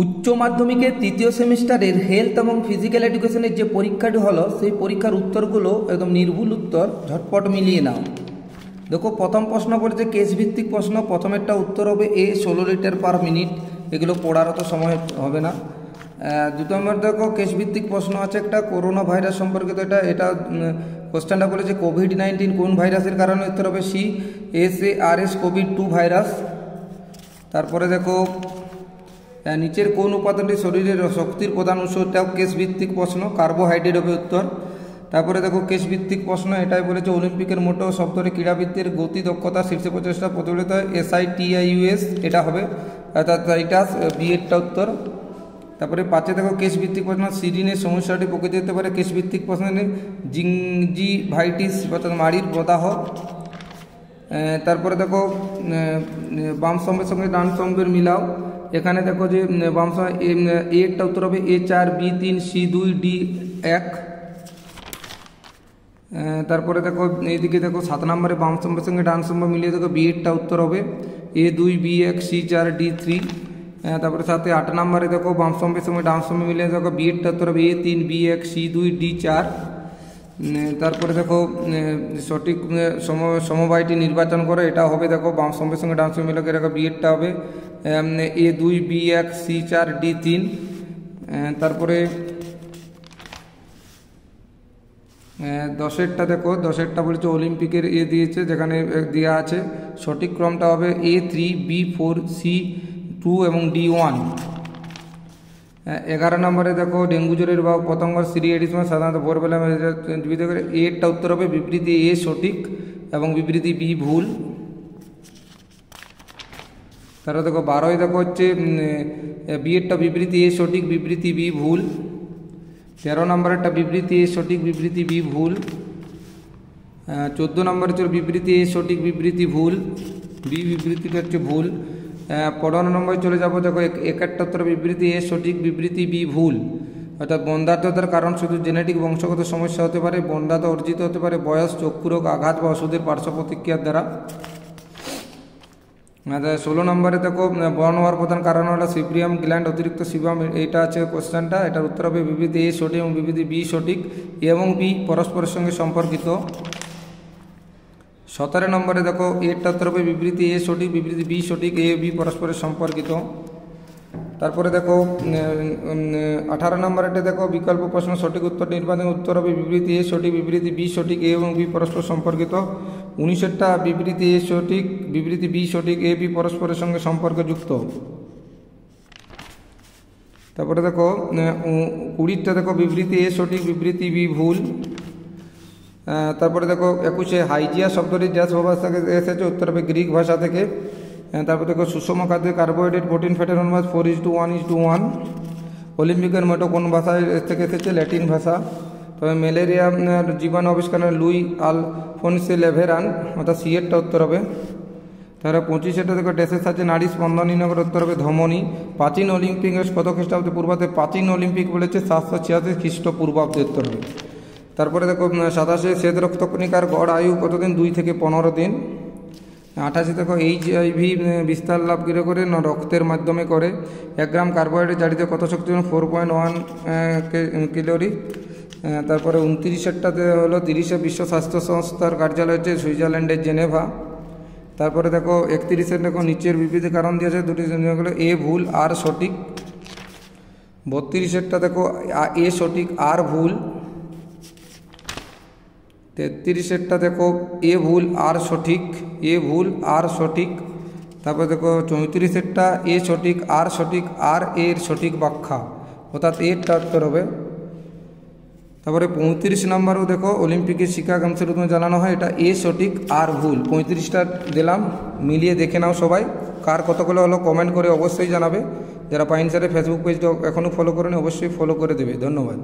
উচ্চ মাধ্যমিকের তৃতীয় সেমিস্টারের হেলথ এবং ফিজিক্যাল এডুকেশনের যে পরীক্ষাটি হলো সেই পরীক্ষার উত্তরগুলো একদম নির্ভুল উত্তর, ঝটপট মিলিয়ে নাও। দেখো, প্রথম প্রশ্ন বলেছে কেস ভিত্তিক প্রশ্ন। প্রথমেরটা উত্তর হবে এ 16 লিটার পার মিনিট। এগুলো পড়ার তো সময় হবে না। দুটো নম্বর দেখো কেস ভিত্তিক প্রশ্ন আছে একটা করোনা ভাইরাস সম্পর্কিত। এটা কোশ্চেনটা বলেছে কোভিড-19 কোন ভাইরাসের কারণে, উত্তর হবে SARS কোভিড-2 ভাইরাস। তারপরে দেখো নিচের কোন উপাদানটি শরীরের শক্তির প্রধান উৎস, এটাও কেস ভিত্তিক প্রশ্ন, কার্বোহাইড্রেট হবে উত্তর। তারপরে দেখো কেস ভিত্তিক প্রশ্ন, এটাই বলেছে অলিম্পিকের মোটো শব্দটি ক্রীড়াবিদদের গতি দক্ষতা শীর্ষে প্রচেষ্টা প্রতিফলিত হয়, SITIUS এটা হবে, অর্থাৎ টাইটাস বিএডটা উত্তর। তারপরে 5 দেখো কেস ভিত্তিক প্রশ্ন, সিরিনের সমস্যাটি প্রকৃতি হতে পারে, কেস ভিত্তিক প্রশ্ন জিঞ্জিভাইটিস অর্থাৎ মাড়ির প্রদাহ। তারপরে দেখো বাম স্তম্ভের সঙ্গে ডান স্তম্ভের মিলাও। এখানে দেখো যে বাম স্তম্ভ এরটা উত্তর হবে A4 B3 C2 D1। তারপরে দেখো এইদিকে দেখো 7 নম্বরে বাম স্তম্ভের সঙ্গে ডান স্তম্ভ মিলিয়ে দেখো বিএডটা উত্তর হবে A2 B1 C4 D3। তারপরে সাথে 8 নম্বরে দেখো বাম স্তম্ভের সঙ্গে ডান স্তম্ভ মিলিয়ে দেখো বিএডটা উত্তর হবে A3 B1 C2 D4। তারপরে দেখো সঠিক সমবায়টি নির্বাচন করে, এটা হবে দেখো বাম স্তম্ভের সঙ্গে ডান স্তম্ভ মিলিয়ে দেখো বিএডটা হবে A2 B1 C4 D3। তারপরে 10এরটা দেখো, 10এরটা বলেছে অলিম্পিকের দিয়েছে, যেখানে দেওয়া আছে সঠিক ক্রমটা হবে A3 B4 C2 এবং D1। 11 নম্বরে দেখো ডেঙ্গু জ্বরের বা পতঙ্গ সিরিয়াটিস সাধারণত ভোরবেলা জীবিত করে, এরটা উত্তর হবে বিবৃতি A সঠিক এবং বিবৃতি B ভুল। তারপরে দেখো 12 দেখো হচ্ছে বিএডটা বিবৃতি A সঠিক বিবৃতি B ভুল। 13 নম্বরেরটা বিবৃতি A সঠিক বিবৃতি B ভুল। 14 নম্বরে ছিল বিবৃতি A সঠিক বিবৃতি ভুল, B বিবৃতিটা হচ্ছে ভুল। 15 নম্বরে চলে যাবো, দেখো 71 বিবৃতি A সঠিক বিবৃতি B ভুল। অর্থাৎ বন্ধ্যাত্বতার কারণ শুধু জেনেটিক বংশগত সমস্যা হতে পারে, বন্ধ্যাত্ব অর্জিত হতে পারে বয়স, চক্ষু রোগ, আঘাত বা ওষুধের পার্শ্ব প্রতিক্রিয়ার দ্বারা। 16 নম্বরে দেখো বর্ণ হওয়ার প্রধান কারণ হলো সিব্রিয়াম গ্ল্যান্ড অতিরিক্ত সিবাম, এইটা আছে কোশ্চেনটা। এটার উত্তর হবে বিবৃতি A সঠিক এবং বিবৃতি B সঠিক। A এবং B পরস্পরের সঙ্গে সম্পর্কিত। 17 নম্বরে দেখো এরটা উত্তর হবে বিবৃতি A সঠিক বিবৃতি B সঠিক, A B পরস্পরের সম্পর্কিত। তারপরে দেখো 18 নম্বরেটা দেখো বিকল্প প্রশ্ন, সঠিক উত্তর নির্বাচন, উত্তর হবে বিবৃতি A সঠিক বিবৃতি B সঠিক, A এবং B পরস্পর সম্পর্কিত। 19টা বিবৃতি A সঠিক বিবৃতি B সঠিক, A B পরস্পরের সঙ্গে সম্পর্কযুক্ত। তারপরে দেখো 20টা দেখো বিবৃতি A সঠিক বিবৃতি B ভুল। তারপরে দেখো 21 হাইজিয়া শব্দটি যে ভাষা থেকে এসেছে, উত্তর হবে গ্রিক ভাষা থেকে। তারপর দেখো সুষম খাদ্যে কার্বোহাইড্রেট প্রোটিন ফ্যাটের অনুপাত 4:1:1। অলিম্পিকের মোটো কোন ভাষায় থেকে এসেছে, ল্যাটিন ভাষা। তবে ম্যালেরিয়া জীবাণু আবিষ্কারের লুই আলফোনসে লেভেরান, অর্থাৎ সিএরটা উত্তর হবে। তাহলে 25টা দেখো ড্যাশের সাথে নারী স্পন্দন নির্ণয়, উত্তর হবে ধমনী। প্রাচীন অলিম্পিক কত খ্রিস্টাব্দে পূর্বাব্দে, প্রাচীন অলিম্পিক বলেছে 786 খ্রিস্টপূর্বাব্দে, উত্তর হবে। তারপরে দেখো 27 শ্বেত রক্তকণিকার গড় আয়ু কতদিন, 2 থেকে 15 দিন। 28 দেখো HIV বিস্তার লাভ করে রক্তের মাধ্যমে করে। 1 গ্রাম কার্বোহাইড্রেট জারিতে কত শক্তি, 4.1 ক্যালোরি। তারপরে 29টাতে হলো 30 বিশ্ব স্বাস্থ্য সংস্থার কার্যালয় হচ্ছে সুইজারল্যান্ডের জেনেভা। তারপরে দেখো 31 দেখো নিচের বিবৃতি কারণ দিয়েছে, দুটি হলো A ভুল আর সঠিক। 32টা দেখো A সঠিক আর ভুল। 33টা দেখো A ভুল আর সঠিক, A ভুল আর সঠিক। তারপরে দেখো 34টা A সঠিক আর সঠিক, আর এর সঠিক ব্যাখ্যা, অর্থাৎ এরটা উত্তর হবে। তারপরে 35 নম্বরও দেখো অলিম্পিকের শিক্ষাকাঙ্ক্ষের রূপে জানানো হয়, এটা A সঠিক আর ভুল। 35টা দিলাম, মিলিয়ে দেখে নাও সবাই, কার কতগুলো হলো কমেন্ট করে অবশ্যই জানাবে। যারা পাইন স্যারের ফেসবুক পেজটা এখনও ফলো করেনি অবশ্যই ফলো করে দেবে। ধন্যবাদ।